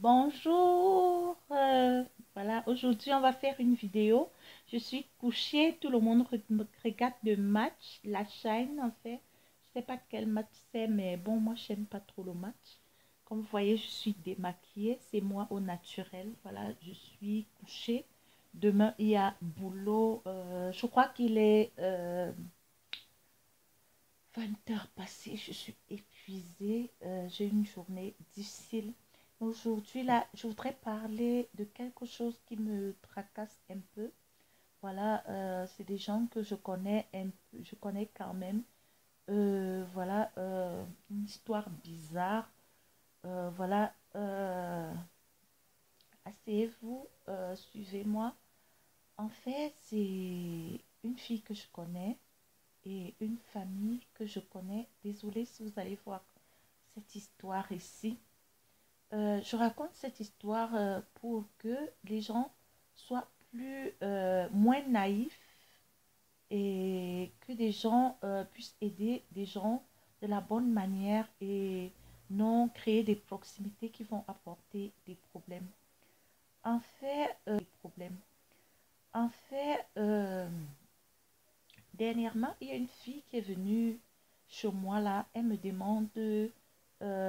Bonjour, voilà, aujourd'hui on va faire une vidéo. Je suis couchée, tout le monde regarde le match, la chaîne en fait. Je sais pas quel match c'est, mais bon, moi j'aime pas trop le match. Comme vous voyez, je suis démaquillée, c'est moi au naturel. Voilà, je suis couchée. Demain il y a boulot. Je crois qu'il est 20 heures passées, je suis épuisée. J'ai une journée difficile. Aujourd'hui, là, je voudrais parler de quelque chose qui me tracasse un peu. Voilà, c'est des gens que je connais un peu, je connais quand même. Voilà, une histoire bizarre. Voilà, asseyez-vous, suivez-moi. En fait, c'est une fille que je connais et une famille que je connais. Désolée si vous allez voir cette histoire ici. Je raconte cette histoire pour que les gens soient moins naïfs et que des gens puissent aider des gens de la bonne manière et non créer des proximités qui vont apporter des problèmes. En fait, dernièrement, il y a une fille qui est venue chez moi là. Elle me demande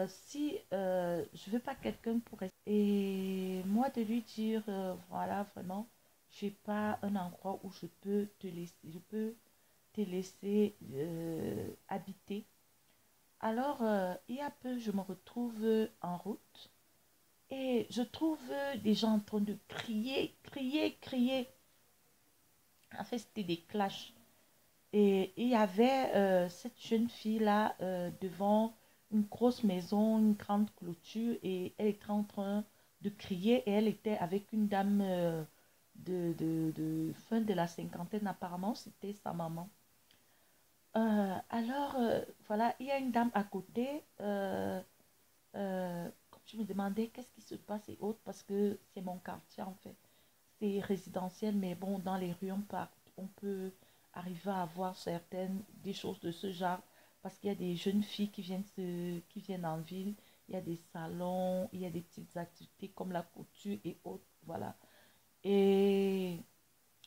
si je veux pas quelqu'un pour rester. Et moi de lui dire voilà vraiment, j'ai pas un endroit où je peux te laisser habiter. Alors il y a peu, je me retrouve en route et je trouve des gens en train de crier, crier, crier. En fait, c'était des clashs. Et il y avait cette jeune fille-là devant une grosse maison, une grande clôture, et elle était en train de crier, et elle était avec une dame de fin de la cinquantaine, apparemment, c'était sa maman. Alors, voilà, il y a une dame à côté. Comme je me demandais qu'est-ce qui se passe et autres, parce que c'est mon quartier en fait. C'est résidentiel, mais bon, dans les rues, on peut arriver à voir des choses de ce genre, parce qu'il y a des jeunes filles qui viennent en ville, il y a des salons, il y a des petites activités comme la couture et autres, voilà. Et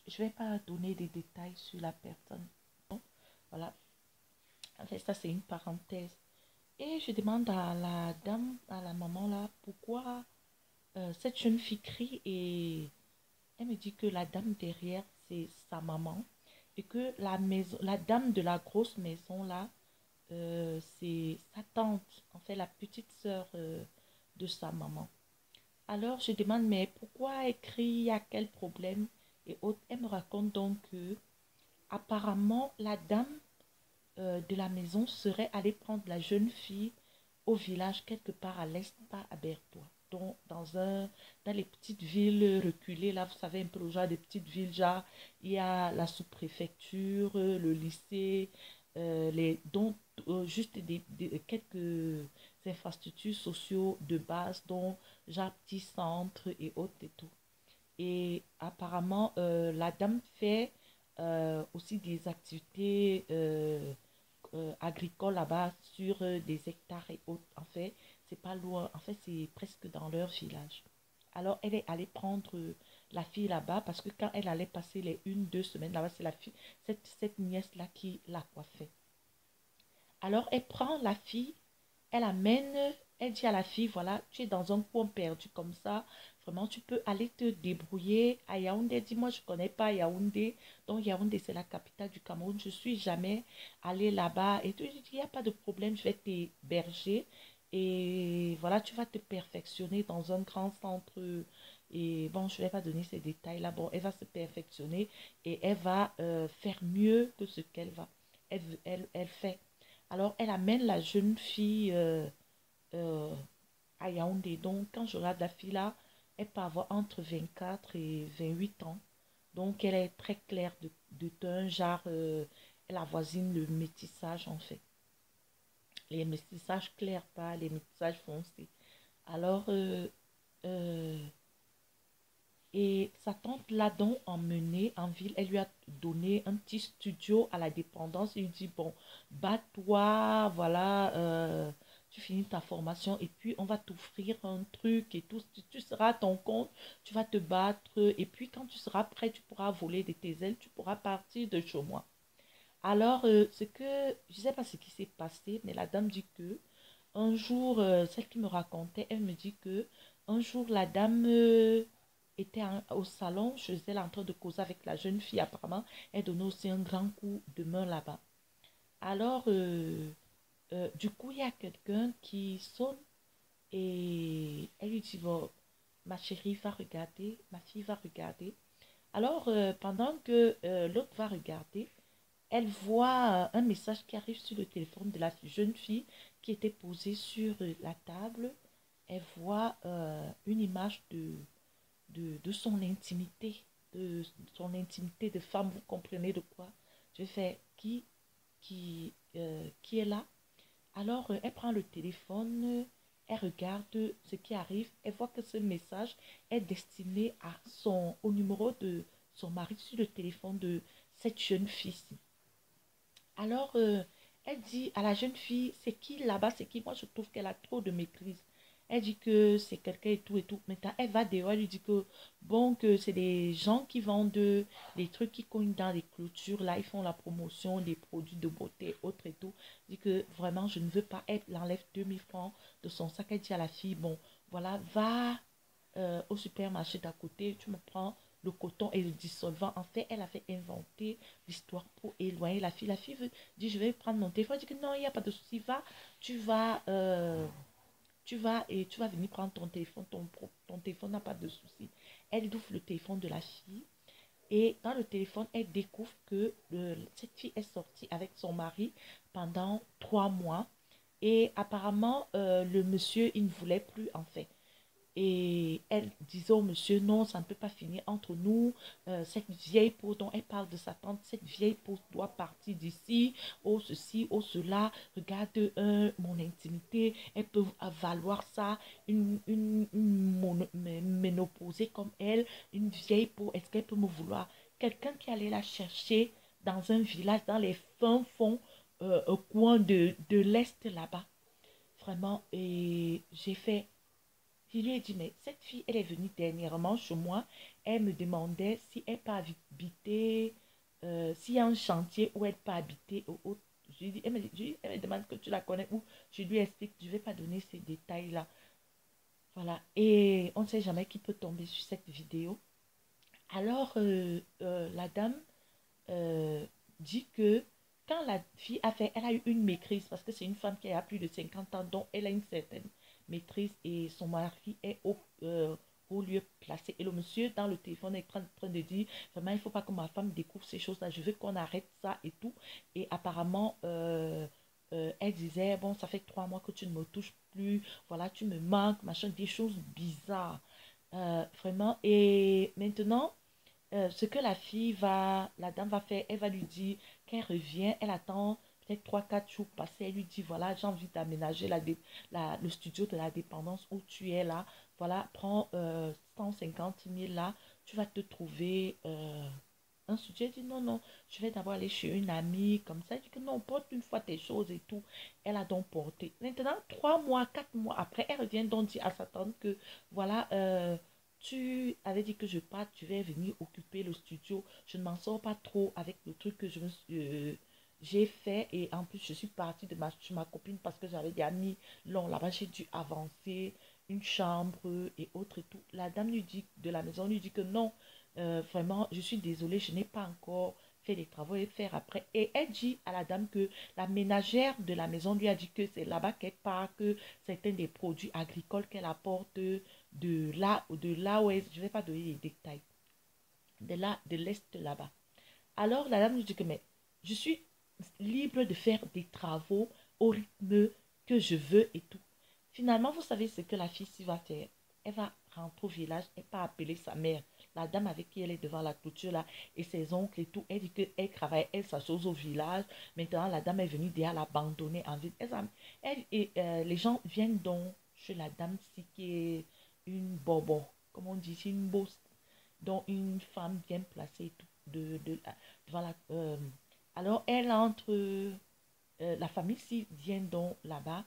je vais pas donner des détails sur la personne. Voilà, en fait, ça c'est une parenthèse. Et je demande à la dame, à la maman là, pourquoi cette jeune fille crie et elle me dit que la dame derrière, c'est sa maman et que la dame de la grosse maison là, c'est sa tante, en fait la petite sœur de sa maman. Alors je demande, mais pourquoi elle crie, il y a quel problème et autres. Elle me raconte donc que apparemment la dame de la maison serait allée prendre la jeune fille au village quelque part à l'est, pas à Bertois. Donc, dans les petites villes reculées, là, vous savez, un peu le genre des petites villes, genre, il y a la sous-préfecture, le lycée, donc, juste quelques infrastructures sociaux de base, dont, genre, petits centres et autres et tout. Et apparemment, la dame fait aussi des activités agricoles là-bas sur des hectares et autres. En fait, c'est pas loin. En fait, c'est presque dans leur village. Alors, elle est allée prendre la fille là-bas parce que quand elle allait passer les 1, 2 semaines là-bas, c'est la fille, cette nièce-là qui l'a coiffée. Alors, elle prend la fille, elle amène, elle dit à la fille, voilà, tu es dans un coin perdu comme ça, vraiment, tu peux aller te débrouiller à Yaoundé. Dis-moi, je ne connais pas Yaoundé, donc Yaoundé, c'est la capitale du Cameroun, je ne suis jamais allée là-bas. Et tout, je dis, il n'y a pas de problème, je vais t'héberger. Et voilà, tu vas te perfectionner dans un grand centre. Et bon, je ne vais pas donner ces détails-là. Bon, elle va se perfectionner et elle va faire mieux que ce qu'elle va. Elle fait. Alors, elle amène la jeune fille euh, à Yaoundé. Donc, quand je regarde la fille là, elle peut avoir entre 24 et 28 ans. Donc, elle est très claire de teint, genre, elle avoisine le métissage en fait. Les métissages clairs, pas les métissages foncés. Alors, euh, et sa tante l'a donc emmenée en ville. Elle lui a donné un petit studio à la dépendance. Il dit, bon, bats-toi, voilà, tu finis ta formation et puis on va t'offrir un truc et tout. Tu seras à ton compte, tu vas te battre et puis quand tu seras prêt, tu pourras voler de tes ailes, tu pourras partir de chez moi. Alors, je ne sais pas ce qui s'est passé, mais la dame dit que un jour, celle qui me racontait, elle me dit que un jour, la dame était au salon, je faisais en train de causer avec la jeune fille, apparemment, elle donnait aussi un grand coup de main là-bas. Alors, du coup, il y a quelqu'un qui sonne et elle lui dit, bon, ma chérie va regarder, ma fille va regarder. Alors, pendant que l'autre va regarder, elle voit un message qui arrive sur le téléphone de la jeune fille qui était posée sur la table. Elle voit une image de son intimité, de son intimité de femme, vous comprenez de quoi. Je fais qui est là. Alors, elle prend le téléphone, elle regarde ce qui arrive, elle voit que ce message est destiné au numéro de son mari sur le téléphone de cette jeune fille-ci. Alors, elle dit à la jeune fille, c'est qui là-bas, c'est qui? Moi, je trouve qu'elle a trop de maîtrise. Elle dit que c'est quelqu'un et tout et tout. Maintenant, elle va dehors, elle lui dit que, bon, que c'est des gens qui vendent des trucs qui cognent dans les clôtures. Là, ils font la promotion des produits de beauté, autres et tout. Elle dit que vraiment, je ne veux pas. Elle enlève 2 000 francs de son sac. Elle dit à la fille, bon, voilà, va au supermarché d'à côté, tu me prends le coton et le dissolvant. En fait, elle avait inventé l'histoire pour éloigner la fille. La fille dit, je vais prendre mon téléphone. Elle dit que non, il n'y a pas de souci. Va, tu vas et tu vas venir prendre ton téléphone. Ton téléphone n'a pas de souci. Elle ouvre le téléphone de la fille. Et dans le téléphone, elle découvre que cette fille est sortie avec son mari pendant 3 mois. Et apparemment, le monsieur, il ne voulait plus en fait. Et elle disait au monsieur, non, ça ne peut pas finir entre nous. Cette vieille peau dont elle parle de sa tante, cette vieille peau doit partir d'ici. Oh ceci, oh cela. Regarde mon intimité. Elle peut valoir ça. Une ménopausée comme elle, une vieille peau, est-ce qu'elle peut me vouloir? Quelqu'un qui allait la chercher dans un village, dans les fins fonds, au coin de l'Est là-bas. Vraiment, et j'ai fait je lui ai dit, mais cette fille, elle est venue dernièrement chez moi. Elle me demandait si elle peut habiter, s'il y a un chantier où elle peut habiter. Je lui dis, elle me demande que tu la connais où. Je lui explique, je ne vais pas donner ces détails-là. Voilà. Et on ne sait jamais qui peut tomber sur cette vidéo. Alors, la dame euh, dit que quand la fille elle a eu une maîtrise, parce que c'est une femme qui a plus de 50 ans, donc elle a une certaine maîtrise et son mari est au lieu placé. Et le monsieur dans le téléphone est en train de dire, vraiment, il ne faut pas que ma femme découvre ces choses-là, je veux qu'on arrête ça et tout. Et apparemment, elle disait, bon, ça fait 3 mois que tu ne me touches plus, voilà, tu me manques, machin, des choses bizarres. Vraiment. Et maintenant, ce que la dame va faire, elle va lui dire qu'elle revient, elle attend peut-être 3 4 jours passés, elle lui dit, voilà, j'ai envie d'aménager le studio de la dépendance où tu es là, voilà, prends 150 000 là, tu vas te trouver un studio. Elle dit, non, non, je vais d'abord aller chez une amie, comme ça, elle dit que non, porte une fois tes choses et tout, elle a donc porté. Maintenant, 3 mois, 4 mois après, elle revient donc dire à sa tante que, voilà, tu avais dit que je parte, tu vais venir occuper le studio. Je ne m'en sors pas trop avec le truc que j'ai fait. Et en plus, je suis partie chez ma copine parce que j'avais des amis longs là-bas. J'ai dû avancer une chambre et autres et tout. La dame de la maison lui dit que non, vraiment, je suis désolée, je n'ai pas encore fait les travaux et faire après. Et elle dit à la dame que la ménagère de la maison lui a dit que c'est là-bas qu'elle part, que certains des produits agricoles qu'elle apporte de là où je ne vais pas donner les détails, de l'Est là-bas. Alors la dame lui dit que mais je suis libre de faire des travaux au rythme que je veux et tout. Finalement, vous savez ce que la fille va faire. Elle va rentrer au village, elle va appeler sa mère, la dame avec qui elle est devant la clôture là, et ses oncles et tout. Elle dit qu'elle travaille, elle sa chose au village. Maintenant, la dame est venue déjà l'abandonner en ville. Les gens viennent donc chez la dame-ci qui est une bobo, comme on dit, c'est une bosse, dont une femme bien placée et tout, devant alors, elle entre, la famille-ci vient donc là-bas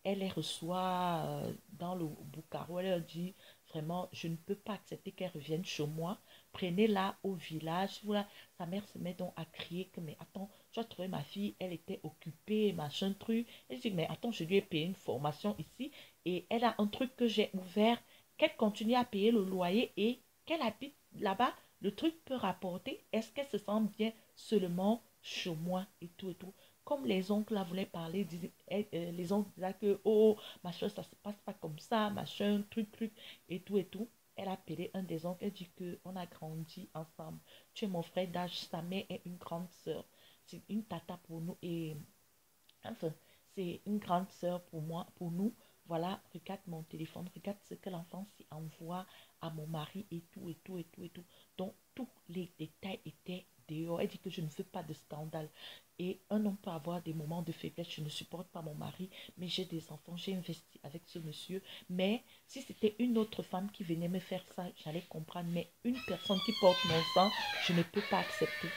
elle les reçoit dans le Bucaro. Elle leur dit vraiment, je ne peux pas accepter qu'elle revienne chez moi. Prenez-la au village. Voilà. Sa mère se met donc à crier que, mais attends, tu as trouvé ma fille, elle était occupée, machin truc. Elle dit, mais attends, je lui ai payé une formation ici et elle a un truc que j'ai ouvert, qu'elle continue à payer le loyer et qu'elle habite là-bas. Le truc peut rapporter. Est-ce qu'elle se sent bien seulement chez moi et tout et tout? Comme les oncles là voulaient parler, les oncles disaient que, oh, machin, ça se passe pas comme ça, machin, truc, et tout et tout. Elle a appelé un des oncles, elle dit que on a grandi ensemble. Tu es mon frère d'âge, sa mère est une grande sœur. C'est une tata pour nous et enfin, c'est une grande sœur pour moi, pour nous. Voilà, regarde mon téléphone, regarde ce que l'enfant s'y envoie à mon mari et tout, et tout, et tout, et tout. Donc, tous les détails étaient dehors. Elle dit que je ne veux pas de scandale. Et un homme peut avoir des moments de faiblesse. Je ne supporte pas mon mari, mais j'ai des enfants, j'ai investi avec ce monsieur. Mais si c'était une autre femme qui venait me faire ça, j'allais comprendre. Mais une personne qui porte mon sang, je ne peux pas accepter.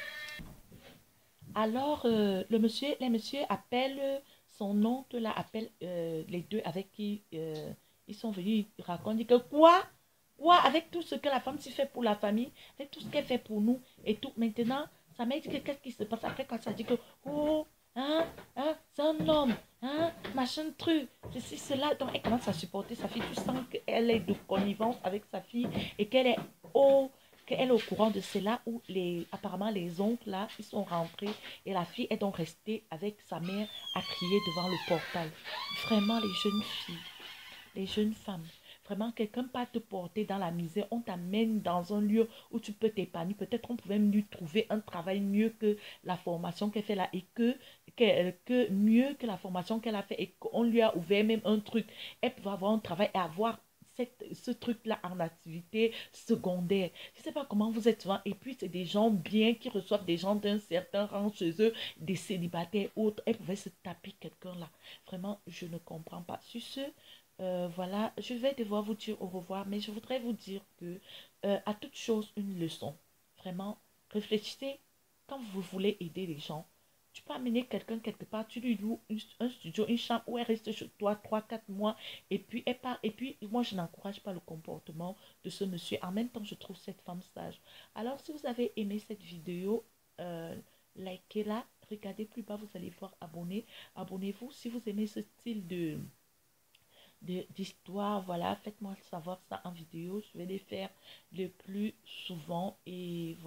Alors, les messieurs appellent son oncle, là, appelle les deux avec qui ils sont venus, ils racontent, disent que quoi? Quoi? Avec tout ce que la femme s'y fait pour la famille, avec tout ce qu'elle fait pour nous et tout. Maintenant, ça m'a dit que qu'est-ce qui se passe après quand ça dit que, oh, hein, c'est un homme, hein, machin truc, ceci, cela. Donc, elle commence à supporter sa fille. Tu sens qu'elle est de connivence avec sa fille et qu'elle est au qu'elle est au courant de cela où apparemment les oncles là, ils sont rentrés et la fille est donc restée avec sa mère à crier devant le portail. Vraiment, les jeunes filles, les jeunes femmes, vraiment, quelqu'un peut te porter dans la misère, on t'amène dans un lieu où tu peux t'épanouir. Peut-être on pouvait lui trouver un travail mieux que la formation qu'elle fait là et que mieux que la formation qu'elle a fait et qu'on lui a ouvert même un truc. Elle pouvait avoir un travail et avoir ce truc-là en activité secondaire. Je ne sais pas comment vous êtes souvent. Et puis, c'est des gens bien qui reçoivent des gens d'un certain rang chez eux, des célibataires autres. Elle pouvait se taper quelqu'un là. Vraiment, je ne comprends pas. Sur ce, voilà, je vais devoir vous dire au revoir, mais je voudrais vous dire que à toute chose, une leçon. Vraiment, réfléchissez quand vous voulez aider les gens. Tu peux amener quelqu'un quelque part, tu lui loues un studio, une chambre où elle reste chez toi 3 4 mois et puis elle part. Et puis, moi, je n'encourage pas le comportement de ce monsieur. En même temps, je trouve cette femme sage. Alors, si vous avez aimé cette vidéo, likez-la. Regardez plus bas, vous allez voir abonner. Abonnez-vous si vous aimez ce style d'histoire. Voilà, faites-moi savoir ça en vidéo. Je vais les faire le plus souvent et voilà.